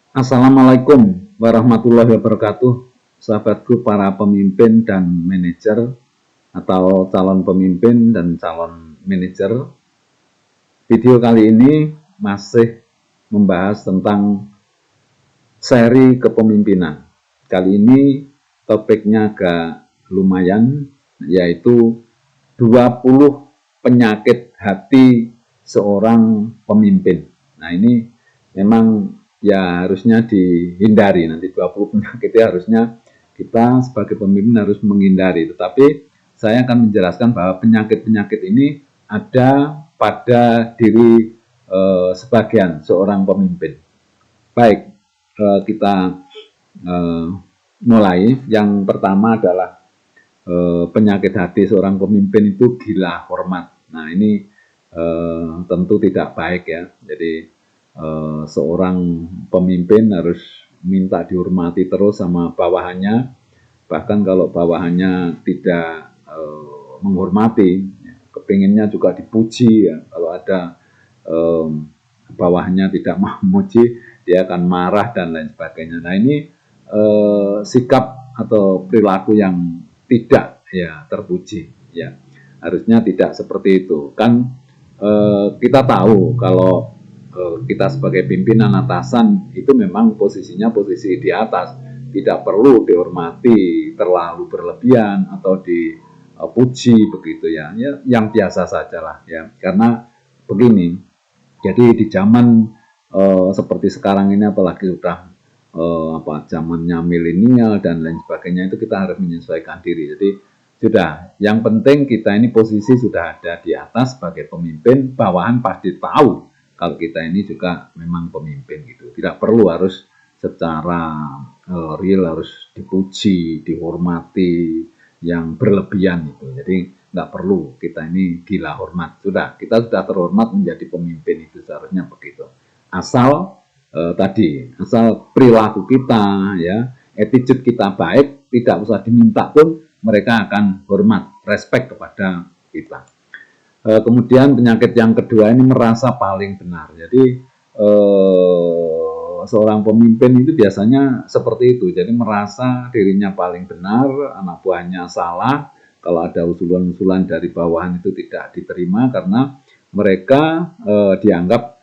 Assalamualaikum warahmatullahi wabarakatuh, sahabatku para pemimpin dan manajer atau calon pemimpin dan calon manajer. Video kali ini masih membahas tentang seri kepemimpinan. Kali ini topiknya agak lumayan, yaitu 20 penyakit hati seorang pemimpin. Nah, ini memang ya harusnya dihindari. Nanti 20 penyakitnya harusnya kita sebagai pemimpin harus menghindari. Tetapi saya akan menjelaskan bahwa penyakit-penyakit ini ada pada diri sebagian seorang pemimpin. Baik, kita mulai. Yang pertama adalah penyakit hati seorang pemimpin itu gila hormat. Nah, ini tentu tidak baik ya. Jadi seorang pemimpin harus minta dihormati terus sama bawahannya. Bahkan kalau bawahannya tidak menghormati, kepinginnya juga dipuji ya. Kalau ada bawahnya tidak memuji, dia akan marah dan lain sebagainya. Nah, ini sikap atau perilaku yang tidak ya terpuji ya. Harusnya tidak seperti itu. Kan kita tahu kalau kita sebagai pimpinan atasan itu memang posisinya posisi di atas, tidak perlu dihormati terlalu berlebihan atau dipuji begitu ya. Yang biasa sajalah ya. Karena begini, jadi di zaman seperti sekarang ini, apalagi sudah zamannya milenial dan lain sebagainya, itu kita harus menyesuaikan diri. Jadi sudah, yang penting kita ini posisi sudah ada di atas sebagai pemimpin, bawahan pasti tahu kalau kita ini juga memang pemimpin gitu. Tidak perlu harus secara real harus dipuji, dihormati yang berlebihan itu. Jadi nggak perlu kita ini gila hormat. Sudah, kita sudah terhormat menjadi pemimpin, itu seharusnya begitu. Asal asal perilaku kita ya, attitude kita baik, tidak usah diminta pun mereka akan hormat, respect kepada kita. Kemudian penyakit yang kedua ini merasa paling benar. Jadi seorang pemimpin itu biasanya seperti itu. Jadi merasa dirinya paling benar, anak buahnya salah. Kalau ada usulan-usulan dari bawahan itu tidak diterima karena mereka dianggap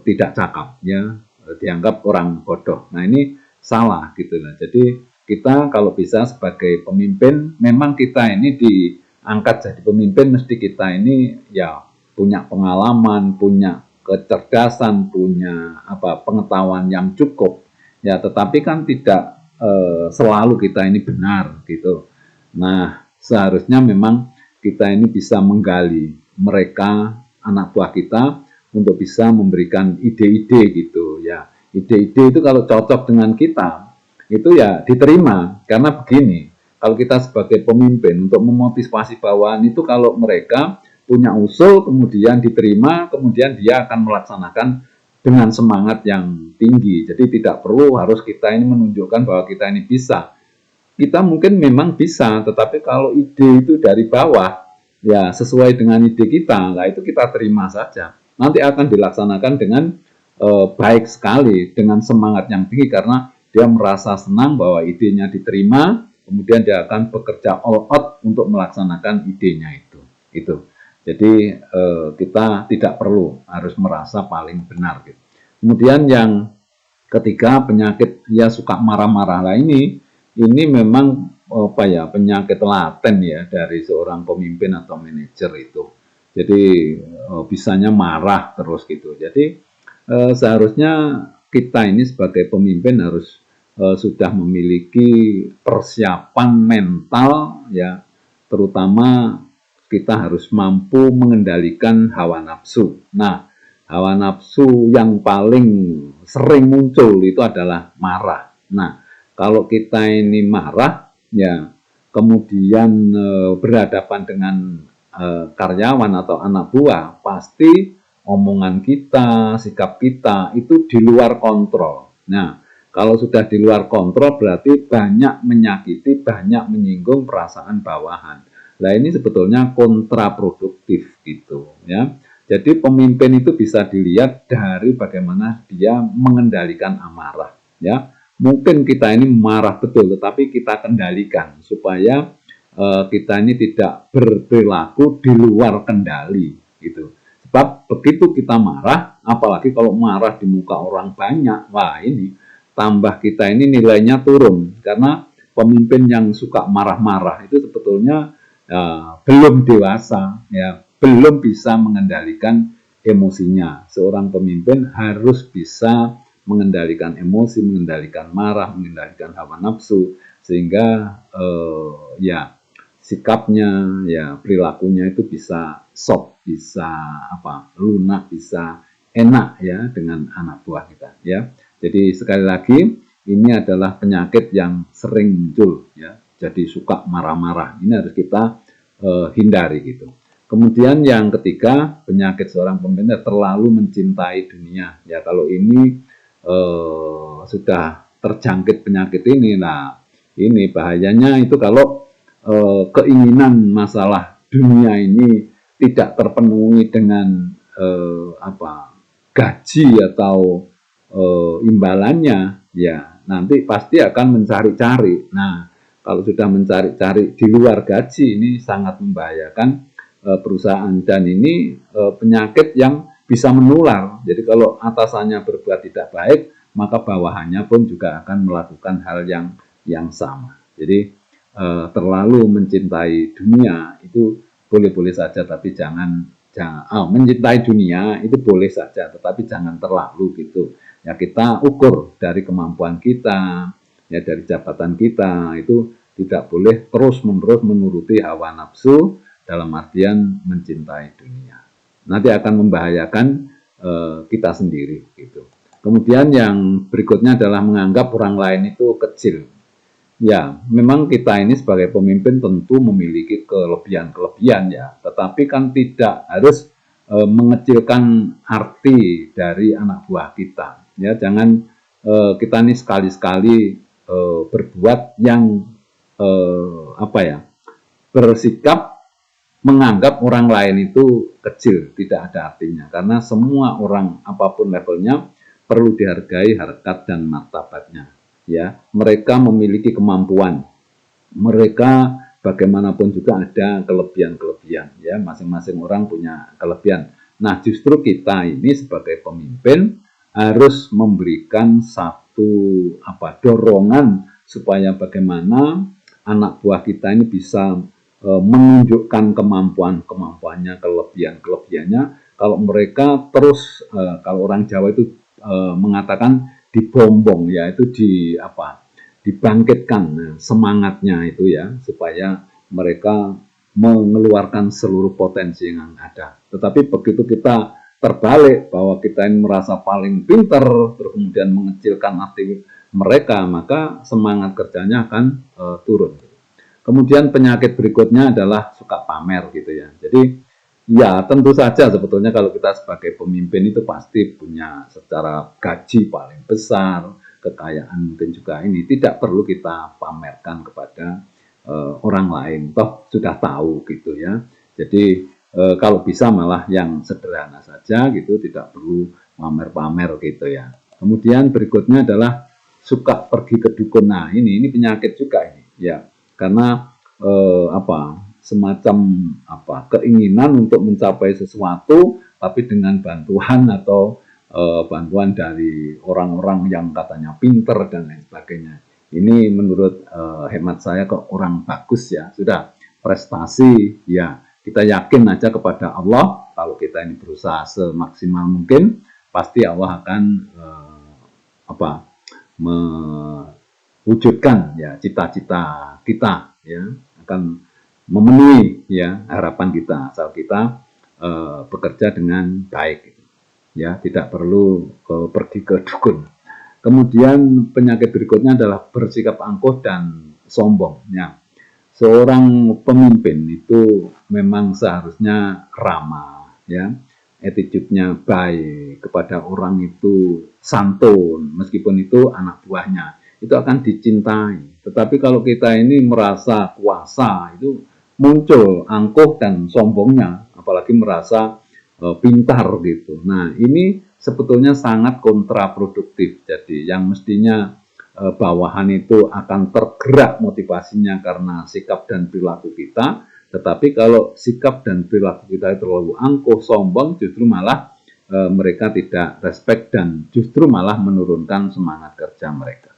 tidak cakap, ya, dianggap orang bodoh. Nah, ini salah gitu lah. Jadi kita kalau bisa sebagai pemimpin, memang kita ini diangkat jadi pemimpin, mesti kita ini ya punya pengalaman, punya kecerdasan, punya pengetahuan yang cukup ya. Tetapi kan tidak selalu kita ini benar gitu. Nah, seharusnya memang kita ini bisa menggali mereka, anak buah kita, untuk bisa memberikan ide-ide gitu ya. Ide-ide itu kalau cocok dengan kita, itu ya diterima. Karena begini, kalau kita sebagai pemimpin untuk memotivasi bawahan itu, kalau mereka punya usul kemudian diterima, kemudian dia akan melaksanakan dengan semangat yang tinggi. Jadi tidak perlu harus kita ini menunjukkan bahwa kita ini bisa. Kita mungkin memang bisa, tetapi kalau ide itu dari bawah, ya sesuai dengan ide kita, nah itu kita terima saja. Nanti akan dilaksanakan dengan baik sekali, dengan semangat yang tinggi, karena dia merasa senang bahwa idenya diterima, kemudian dia akan bekerja all out untuk melaksanakan idenya itu. Jadi kita tidak perlu harus merasa paling benar. Gitu. Kemudian yang ketiga, penyakit dia suka marah-marah. Nah, ini memang penyakit laten ya dari seorang pemimpin atau manajer itu. Jadi bisanya marah terus gitu. Jadi seharusnya kita ini sebagai pemimpin harus sudah memiliki persiapan mental ya, terutama kita harus mampu mengendalikan hawa nafsu. Nah, hawa nafsu yang paling sering muncul itu adalah marah. Nah, kalau kita ini marah, ya kemudian berhadapan dengan karyawan atau anak buah, pasti omongan kita, sikap kita itu di luar kontrol. Nah, kalau sudah di luar kontrol berarti banyak menyakiti, banyak menyinggung perasaan bawahan. Nah, ini sebetulnya kontraproduktif gitu ya. Jadi pemimpin itu bisa dilihat dari bagaimana dia mengendalikan amarah, ya. Mungkin kita ini marah betul, tetapi kita kendalikan supaya kita ini tidak berperilaku di luar kendali, gitu. Sebab begitu kita marah, apalagi kalau marah di muka orang banyak, wah ini tambah kita ini nilainya turun, karena pemimpin yang suka marah-marah itu sebetulnya belum dewasa, ya, belum bisa mengendalikan emosinya. Seorang pemimpin harus bisa mengendalikan emosi, mengendalikan marah, mengendalikan hawa nafsu, sehingga ya sikapnya, ya perilakunya itu bisa soft, bisa lunak, bisa enak ya dengan anak buah kita, ya. Jadi sekali lagi ini adalah penyakit yang sering muncul, ya. Jadi suka marah-marah. Ini harus kita hindari gitu. Kemudian yang ketiga, penyakit seorang pemimpin terlalu mencintai dunia. Ya kalau ini sudah terjangkit penyakit ini, nah ini bahayanya itu kalau keinginan masalah dunia ini tidak terpenuhi dengan gaji atau imbalannya, ya nanti pasti akan mencari-cari. Nah kalau sudah mencari-cari di luar gaji, ini sangat membahayakan perusahaan, dan ini penyakit yang bisa menular. Jadi kalau atasannya berbuat tidak baik, maka bawahannya pun juga akan melakukan hal yang sama. Jadi terlalu mencintai dunia itu boleh-boleh saja, tapi jangan mencintai dunia itu boleh saja, tetapi jangan terlalu gitu. Ya kita ukur dari kemampuan kita, ya dari jabatan kita, itu tidak boleh terus-menerus menuruti hawa nafsu dalam artian mencintai dunia. Nanti akan membahayakan kita sendiri gitu. Kemudian yang berikutnya adalah menganggap orang lain itu kecil. Ya, memang kita ini sebagai pemimpin tentu memiliki kelebihan-kelebihan ya, tetapi kan tidak harus mengecilkan arti dari anak buah kita. Ya, jangan kita ini sekali-sekali berbuat yang bersikap menganggap orang lain itu kecil, tidak ada artinya. Karena semua orang apapun levelnya perlu dihargai harkat dan martabatnya. Ya, mereka memiliki kemampuan. Mereka bagaimanapun juga ada kelebihan-kelebihan. Ya, masing-masing orang punya kelebihan. Nah, justru kita ini sebagai pemimpin harus memberikan satu dorongan supaya bagaimana anak buah kita ini bisa menunjukkan kemampuannya, kelebihannya. Kalau mereka terus, kalau orang Jawa itu mengatakan dibombong, yaitu dibangkitkan semangatnya itu ya, supaya mereka mengeluarkan seluruh potensi yang ada. Tetapi begitu kita terbalik bahwa kita ini merasa paling pintar, terus kemudian mengecilkan arti mereka, maka semangat kerjanya akan turun. Kemudian penyakit berikutnya adalah suka pamer gitu ya. Jadi ya tentu saja sebetulnya kalau kita sebagai pemimpin itu pasti punya secara gaji paling besar, kekayaan mungkin juga ini tidak perlu kita pamerkan kepada orang lain, toh sudah tahu gitu ya. Jadi kalau bisa malah yang sederhana saja gitu, tidak perlu pamer-pamer gitu ya. Kemudian berikutnya adalah suka pergi ke dukun. Nah ini penyakit juga ini ya, karena semacam keinginan untuk mencapai sesuatu tapi dengan bantuan atau bantuan dari orang-orang yang katanya pinter dan lain sebagainya. Ini menurut hemat saya kok orang bagus ya, sudah prestasi ya kita yakin aja kepada Allah, kalau kita ini berusaha semaksimal mungkin pasti Allah akan mewujudkan ya cita-cita kita ya, akan memenuhi ya harapan kita asal kita bekerja dengan baik ya, tidak perlu pergi ke dukun. Kemudian penyakit berikutnya adalah bersikap angkuh dan sombong ya. Seorang pemimpin itu memang seharusnya ramah ya, attitude-nya baik, kepada orang itu santun, meskipun itu anak buahnya, itu akan dicintai. Tetapi kalau kita ini merasa kuasa, itu muncul angkuh dan sombongnya, apalagi merasa pintar gitu. Nah, ini sebetulnya sangat kontraproduktif. Jadi yang mestinya bawahan itu akan tergerak motivasinya karena sikap dan perilaku kita, tetapi kalau sikap dan perilaku kita terlalu angkuh, sombong, justru malah mereka tidak respect dan justru malah menurunkan semangat kerja mereka.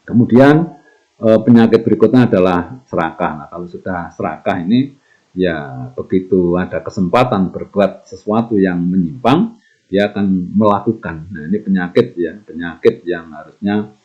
Kemudian penyakit berikutnya adalah serakah. Nah, kalau sudah serakah ini ya begitu ada kesempatan berbuat sesuatu yang menyimpang, dia akan melakukan. Nah, ini penyakit ya, penyakit yang harusnya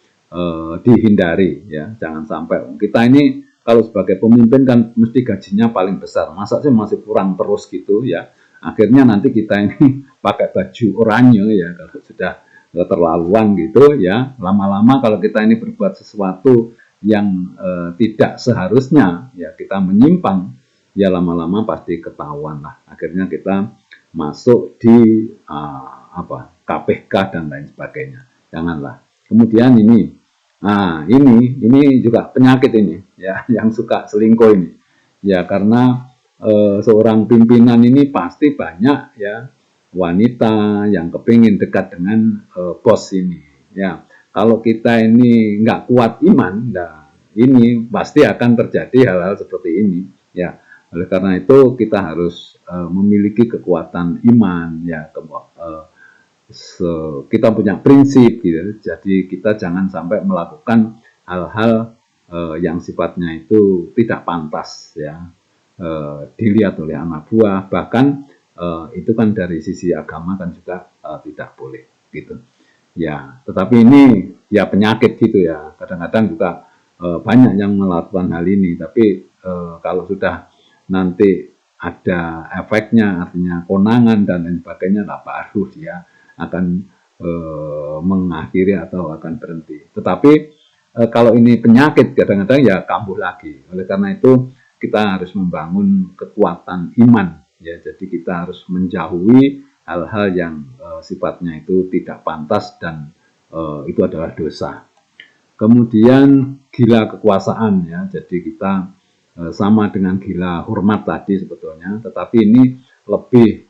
dihindari ya. Jangan sampai kita ini kalau sebagai pemimpin kan mesti gajinya paling besar. Masa sih masih kurang terus gitu ya. Akhirnya nanti kita ini pakai baju oranye ya kalau sudah keterlaluan gitu ya. Lama-lama kalau kita ini berbuat sesuatu yang tidak seharusnya ya kita menyimpang, ya lama-lama pasti ketahuan lah. Akhirnya kita masuk di KPK dan lain sebagainya. Janganlah. Kemudian ini juga penyakit ini ya, yang suka selingkuh ini. Ya karena seorang pimpinan ini pasti banyak ya wanita yang kepingin dekat dengan bos ini. Ya, kalau kita ini nggak kuat iman, nah ini pasti akan terjadi hal-hal seperti ini. Ya, oleh karena itu kita harus memiliki kekuatan iman. Ya, kita punya prinsip gitu. Jadi kita jangan sampai melakukan hal-hal yang sifatnya itu tidak pantas ya dilihat oleh anak buah, bahkan itu kan dari sisi agama kan juga tidak boleh gitu ya. Tetapi ini ya penyakit gitu ya, kadang-kadang juga banyak yang melakukan hal ini, tapi kalau sudah nanti ada efeknya, artinya konangan dan lain sebagainya, lah baru dia akan mengakhiri atau akan berhenti. Tetapi kalau ini penyakit kadang-kadang ya kambuh lagi. Oleh karena itu kita harus membangun kekuatan iman ya. Jadi kita harus menjauhi hal-hal yang sifatnya itu tidak pantas dan itu adalah dosa. Kemudian gila kekuasaan ya. Jadi kita sama dengan gila hormat tadi sebetulnya, tetapi ini lebih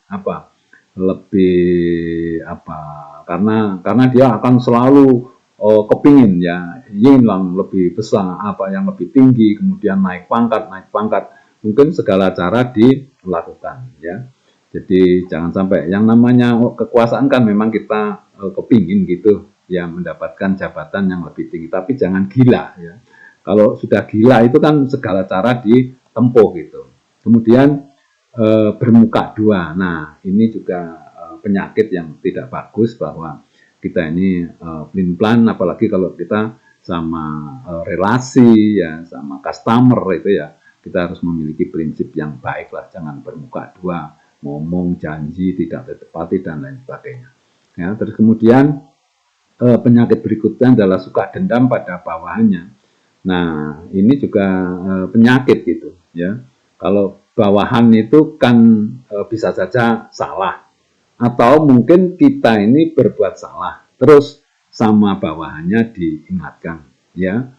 karena dia akan selalu kepingin ya, ingin lebih besar, yang lebih tinggi, kemudian naik pangkat, mungkin segala cara dilakukan ya. Jadi jangan sampai yang namanya kekuasaan kan memang kita kepingin gitu ya, mendapatkan jabatan yang lebih tinggi, tapi jangan gila ya. Kalau sudah gila itu kan segala cara ditempuh gitu. Kemudian bermuka dua. Nah, ini juga penyakit yang tidak bagus, bahwa kita ini pelin-pelan, apalagi kalau kita sama relasi ya, sama customer itu ya, kita harus memiliki prinsip yang baik lah, jangan bermuka dua, ngomong janji tidak ditepati dan lain sebagainya. Ya, terus kemudian penyakit berikutnya adalah suka dendam pada bawahannya. Nah, ini juga penyakit gitu ya. Kalau bawahan itu kan bisa saja salah, atau mungkin kita ini berbuat salah, terus sama bawahannya diingatkan ya,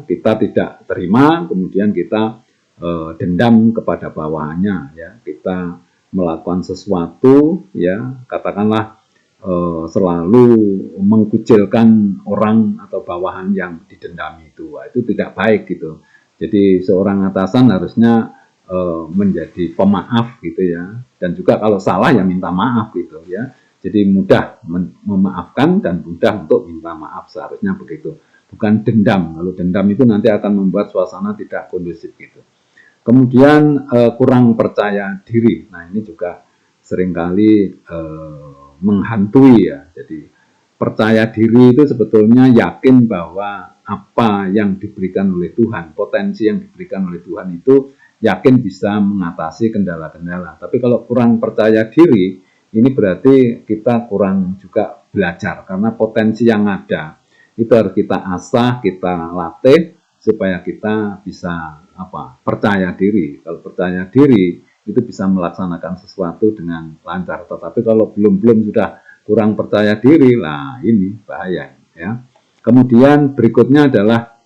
kita tidak terima, kemudian kita dendam kepada bawahannya ya, kita melakukan sesuatu ya, katakanlah selalu mengkucilkan orang atau bawahan yang didendami itu. Wah, itu tidak baik gitu. Jadi seorang atasan harusnya menjadi pemaaf gitu ya, dan juga kalau salah ya minta maaf gitu ya. Jadi mudah memaafkan dan mudah untuk minta maaf, seharusnya begitu. Bukan dendam. Kalau dendam itu nanti akan membuat suasana tidak kondusif gitu. Kemudian kurang percaya diri. Nah, ini juga seringkali menghantui ya. Jadi percaya diri itu sebetulnya yakin bahwa apa yang diberikan oleh Tuhan, potensi yang diberikan oleh Tuhan itu yakin bisa mengatasi kendala-kendala. Tapi kalau kurang percaya diri, ini berarti kita kurang juga belajar, karena potensi yang ada itu harus kita asah, kita latih supaya kita bisa percaya diri. Kalau percaya diri itu bisa melaksanakan sesuatu dengan lancar. Tetapi kalau belum sudah kurang percaya diri, lah ini bahaya ya. Kemudian berikutnya adalah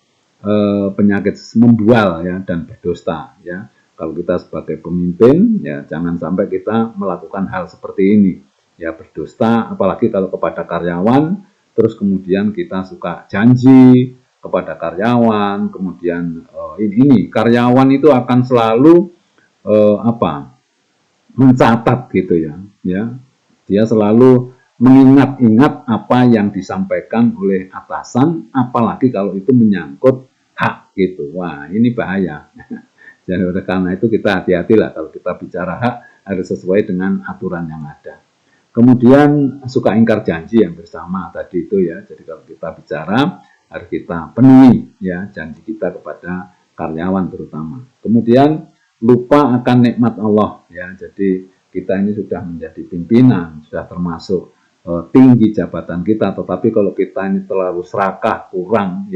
penyakit membual ya dan berdusta ya. Kalau kita sebagai pemimpin, ya jangan sampai kita melakukan hal seperti ini. Ya berdusta, apalagi kalau kepada karyawan, terus kemudian kita suka janji kepada karyawan, kemudian ini karyawan itu akan selalu mencatat gitu ya, dia selalu mengingat-ingat apa yang disampaikan oleh atasan, apalagi kalau itu menyangkut hak gitu. Wah ini bahaya. Jadi oleh karena itu kita hati-hatilah kalau kita bicara hak harus sesuai dengan aturan yang ada. Kemudian suka ingkar janji yang bersama tadi itu ya. Jadi kalau kita bicara harus kita penuhi ya janji kita kepada karyawan terutama. Kemudian lupa akan nikmat Allah ya. Jadi kita ini sudah menjadi pimpinan, sudah termasuk tinggi jabatan kita, tetapi kalau kita ini terlalu serakah, kurang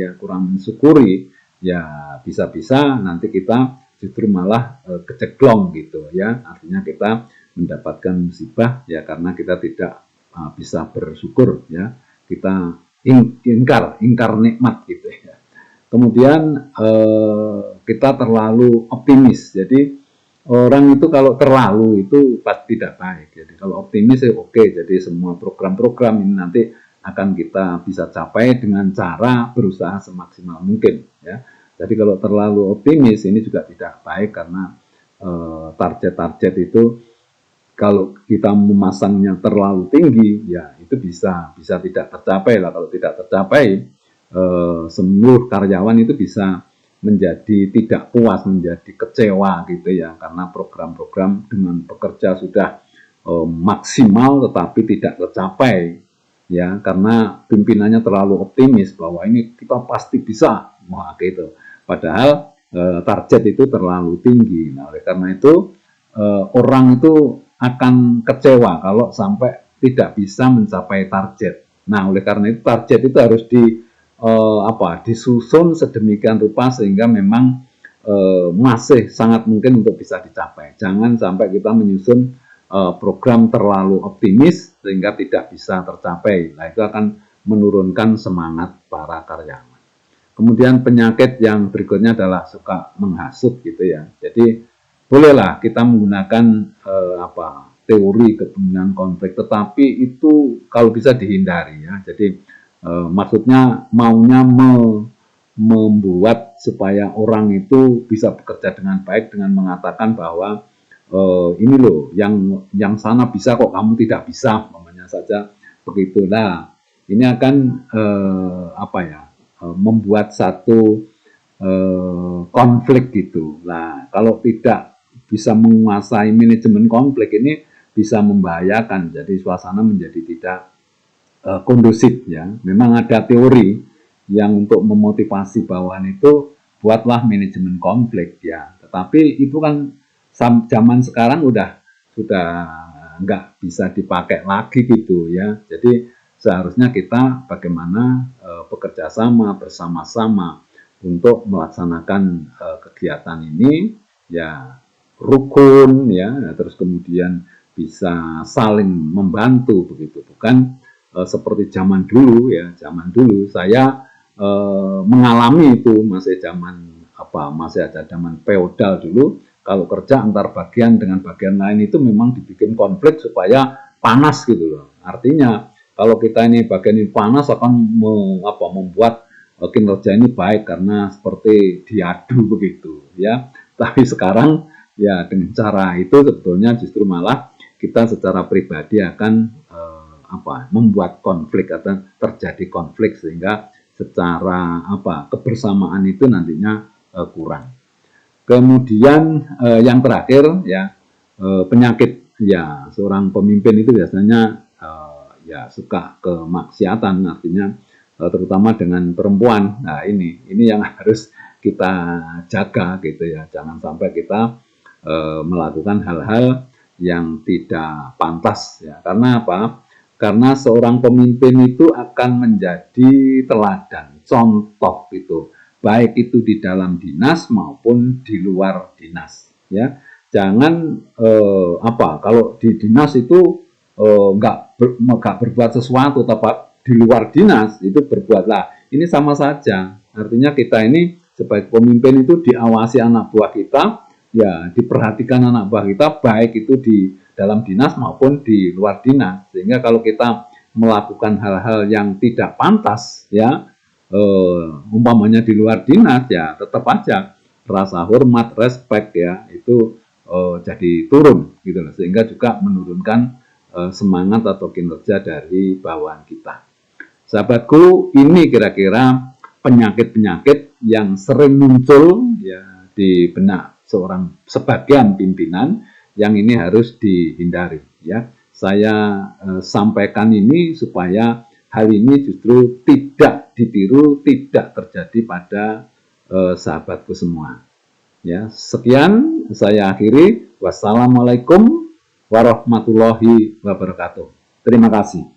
mensyukuri, ya bisa-bisa nanti kita justru malah keceklong gitu ya. Artinya kita mendapatkan musibah ya karena kita tidak bisa bersyukur ya. Kita ingkar nikmat gitu ya. Kemudian kita terlalu optimis. Jadi orang itu kalau terlalu itu pasti tidak baik. Jadi kalau optimis ya oke. Jadi semua program-program ini nanti akan kita bisa capai dengan cara berusaha semaksimal mungkin ya. Jadi kalau terlalu optimis ini juga tidak baik karena target-target itu kalau kita memasangnya terlalu tinggi ya itu bisa tidak tercapai lah. Kalau tidak tercapai seluruh karyawan itu bisa menjadi tidak puas, menjadi kecewa gitu ya, karena program-program dengan pekerja sudah maksimal tetapi tidak tercapai ya, karena pimpinannya terlalu optimis bahwa ini kita pasti bisa, wah gitu. Padahal target itu terlalu tinggi. Nah, oleh karena itu orang itu akan kecewa kalau sampai tidak bisa mencapai target. Nah, oleh karena itu target itu harus disusun sedemikian rupa sehingga memang masih sangat mungkin untuk bisa dicapai. Jangan sampai kita menyusun program terlalu optimis sehingga tidak bisa tercapai. Nah, itu akan menurunkan semangat para karyawan. Kemudian penyakit yang berikutnya adalah suka menghasut gitu ya. Jadi bolehlah kita menggunakan teori kepentingan konflik, tetapi itu kalau bisa dihindari ya. Jadi maksudnya maunya membuat supaya orang itu bisa bekerja dengan baik dengan mengatakan bahwa ini loh yang sana bisa kok kamu tidak bisa, namanya saja begitu. Nah, ini akan membuat satu konflik gitu. Nah, kalau tidak bisa menguasai manajemen konflik ini bisa membahayakan. Jadi suasana menjadi tidak kondusif ya. Memang ada teori yang untuk memotivasi bawahan itu buatlah manajemen konflik ya. Tetapi itu kan zaman sekarang sudah nggak bisa dipakai lagi gitu ya. Jadi seharusnya kita bagaimana bekerja sama bersama-sama untuk melaksanakan kegiatan ini ya rukun ya, terus kemudian bisa saling membantu begitu, bukan seperti zaman dulu ya. Zaman dulu saya mengalami itu masih ada zaman feodal dulu. Kalau kerja antar bagian dengan bagian lain itu memang dibikin konflik supaya panas gitu loh. Artinya kalau kita ini bagian ini panas akan membuat kinerja ini baik karena seperti diadu begitu ya. Tapi sekarang ya dengan cara itu sebetulnya justru malah kita secara pribadi akan membuat konflik atau terjadi konflik sehingga secara kebersamaan itu nantinya kurang. Kemudian yang terakhir ya penyakit ya seorang pemimpin itu biasanya ya suka kemaksiatan, artinya terutama dengan perempuan. Nah ini yang harus kita jaga gitu ya, jangan sampai kita melakukan hal-hal yang tidak pantas ya. Karena apa? Karena seorang pemimpin itu akan menjadi teladan, contoh gitu, baik itu di dalam dinas maupun di luar dinas ya. Jangan kalau di dinas itu nggak berbuat sesuatu, tapi di luar dinas itu berbuatlah. Ini sama saja. Artinya kita ini sebagai pemimpin itu diawasi anak buah kita ya diperhatikan anak buah kita, baik itu di dalam dinas maupun di luar dinas. Sehingga kalau kita melakukan hal-hal yang tidak pantas, ya umpamanya di luar dinas, ya tetap aja rasa hormat, respect ya itu jadi turun gitu loh, sehingga juga menurunkan semangat atau kinerja dari bawahan kita. Sahabatku, ini kira-kira penyakit-penyakit yang sering muncul ya di benak sebagian pimpinan yang ini harus dihindari ya. Saya sampaikan ini supaya hal ini justru tidak ditiru, tidak terjadi pada sahabatku semua. Ya, sekian saya akhiri. Wassalamualaikum warahmatullahi wabarakatuh. Terima kasih.